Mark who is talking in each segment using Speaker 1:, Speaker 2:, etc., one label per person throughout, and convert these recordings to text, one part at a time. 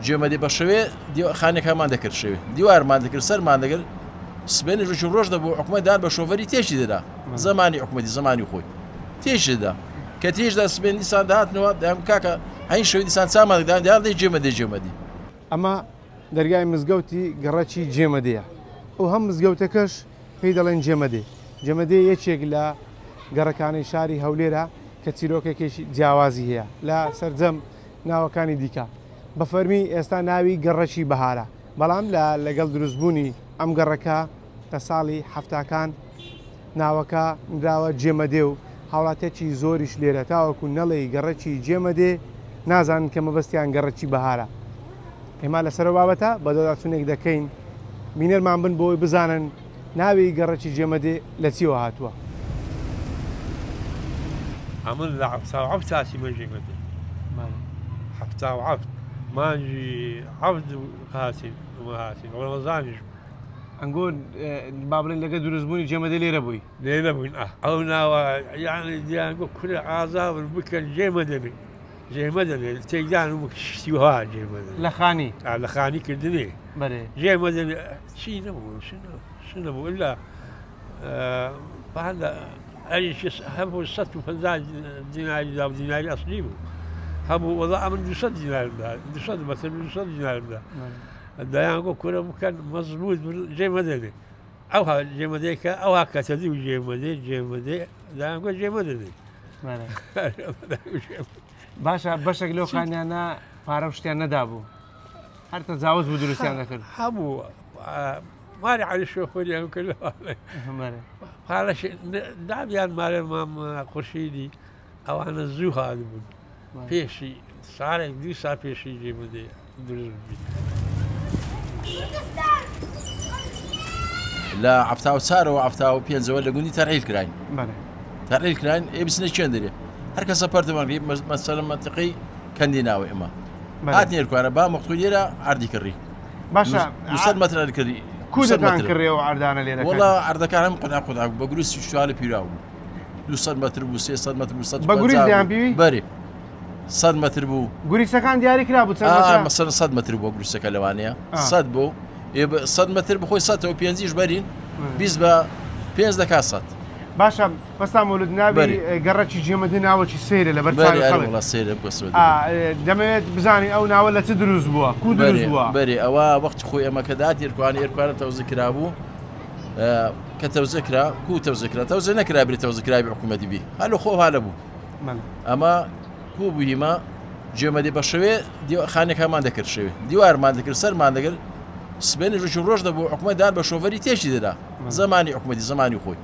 Speaker 1: جێمەدی بە شەوێ خانێکمان دەکرد شەوێ دیوارمان دەکرد سەرمان دەگرت سبێنی ڕۆژ دەبوو حکومەتدار بە شۆڤەری تێشی دەدا زمانی حکومەتی زمانی خۆی تێشی دەدا کە تێشدا سبێن دیسان داهاتنەوە دام کاکە هەین شەوی دیسان چامان دەدان دیاڵی جێمەدی
Speaker 2: ئەمە دەرگای مزگەوتی گەڕەکی جێمەدەیە ئەو هەم مزگەوتەکەش پێی دەڵێن جێمەدێ یەکێک لە گەڕەکانی شاری هەولێرە کە چیرۆکێکێکی جیاوازی هەیە لە سەرجەم ناوەکانی دیکە بە فەرمی ئێستا ناوی گەڕەکی بەهارە بەڵام لەگەڵ دروستبوونی ئەم گەڕەکە لە ساڵی هەفتاکان ناوەکە نراوە جێمەدێ و هاوڵاتێکی زۆریش لێرە تاوەکو نەڵێ گەڕەکی جێمەدێ نازانن کە مەبەستیان گەڕەکی بەهارە ئێمە لەسەر بابەتە بە دەداچوونێک دەکەین بینەرمان بن بۆی بزانن ناوی گەڕەکی جێمەدێ لە چیوە هاتووە
Speaker 3: عمل لە عەفتا چاسی مە جێمەدێ حەفتا و عەفت مانجی عەفت هاتین ڕەمەزانیش
Speaker 2: ئەنگۆ با بڵێن لەگە دروستبوونی جێمەدە لێرە بووی
Speaker 3: لێرە بووین ئەو ناوە یعنی دییانگۆ کورە ئازاون بکەن جێمەدەبێت تێکدان و شتیوها جێمەدە لە خانی کردنێ جێمەدە چی نەبوو ش نەبوو إلا ئەریش هەبوو 150 دیناری دا و دیناری ئەسلی بوو هەبوو وەڵا ئەمن 200 دینارمدا 200 بەسەر 200 دینارمدا دایانگۆ کورە بکەن مەزبوط جێمەدەبێت ئەو جێمەدەیەکە ئەوها کەتەدی و جێمەدێ دایانگۆ جێمەدەبێت
Speaker 2: باشە بەشێک لەو خانیانە پارە شتیان نەدابوو هەر تەجاوز بوو دروستیان دەکرد
Speaker 3: هەبوو ماری علی شۆفەریان کرد پارەش دابیان مارێ مام خورشیدی ئەوانە زوو هاتبوون پێشی ساڵێک 2 سال پێشی جێمەدێ دروست بووی
Speaker 1: لە عەفتا و چارەوە عەفتا و پێنجەوە لە گوندی تەرحیل کراین تەرحیل کراین ئێبسنە چێن دەرێ هەر کەسە پەرتەمەنگی مەسەلە منتیقی کەندی ناوە ئێمە هات نێرکوانە با مەختولیێرە عەردی کڕی باشە 200 مەتر کردی
Speaker 2: کودتان کڕێەوە عەردانە لێرە
Speaker 1: وەڵا عەردەکان هەم قوتاق بە گروستی شوالە پیرا بوو 200 مەتر بوو 300 مەتر بوو
Speaker 2: بە گوریزیان بیوی
Speaker 1: بەری 100 مەتر بوو
Speaker 2: گوریسەکان دیاری کرا بوو
Speaker 1: مەسەلەن 100 مەتر بوو گروسەکە لەوانەیە 100 بوو 100 مەتر بخۆی 100 و پێنجیش بەرین 20 بە 5 دەکات 100
Speaker 2: باشە بەستا مولود ناوی گەڕەکی جێمەدە ناوەکی سەیرە لە بەرچاوی
Speaker 1: سەیرە
Speaker 2: دەمەوێت بزانین ئەو ناوە لە چ دروست بووە کو دروست بووە
Speaker 1: بەری ئەوە وەختی خۆی ئەمە کە دات ئێرکوانە تەوزە کرا بوو کە تەوزە کرا کو تەوزە کرا تەوزە نەکرا بێت تەوزە کرابی حکومەتی بی هەلو خۆ هالە بوو ئەمە کو بوویمە جێمەدی بە شەوێ خانێکمان دەکرد شەوێ دیوارمان دەکرد سەرمان دەگرت سبێنی ڕۆژ دەبوو حکومەتدار بە شۆڤەری تێشی دەدا زمانی حکومەتی زمانی خۆی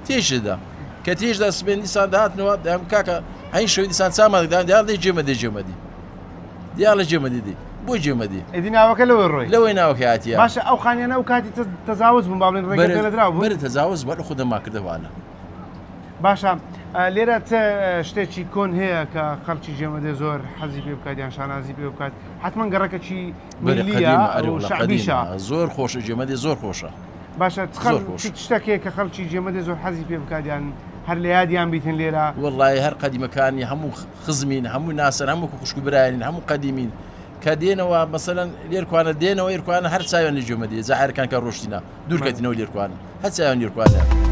Speaker 1: تێشدا کە تێشدا سبێن دیسان داهاتنەوە دام کاکە هەین شەوی دیسان چامان دەدان دیاڵی دیاڵە جێمەدی بۆی جێمەدی
Speaker 2: ئیدی ناوەکە
Speaker 1: لەوەی ناوەکە هاتیە
Speaker 2: باشە ئەو خانیانە ئەو کاتی تەجاوز بوون با بڵێن ڕێگەکە لەدراو بوو
Speaker 1: بەرە تەجاوز بە خودەما کردەوانە
Speaker 2: باشە لێرە شتێکی کۆن هەیە کە خەڵکی جێمەدە زۆر حەزی پێ بکات یان شانازی پێ بکات حتمما گەڕەکەکی ملیە شعبیشە
Speaker 1: زۆر خۆشە جێمەدی زۆر خۆشە
Speaker 2: باشە شتێکێک کە خەڵکی جێمەدە زۆر حەزی پێ بکات یان هەر لە یادیان بیتن لێرە
Speaker 1: وەڵڵای هەر قەدیمەکانی هەموو خزمین هەموو ناسەر هەموو خوشک برایین هەموو قەدیمین کە دێنەوە مەسەلەن لێرکوانە دێنەوە ئێرکوانە هەر چاویان لە جێمەدی جاهارەکان کە ڕۆشتینە دوورکەتینەوە لێرکوانە هەر چاویان لێرکوانە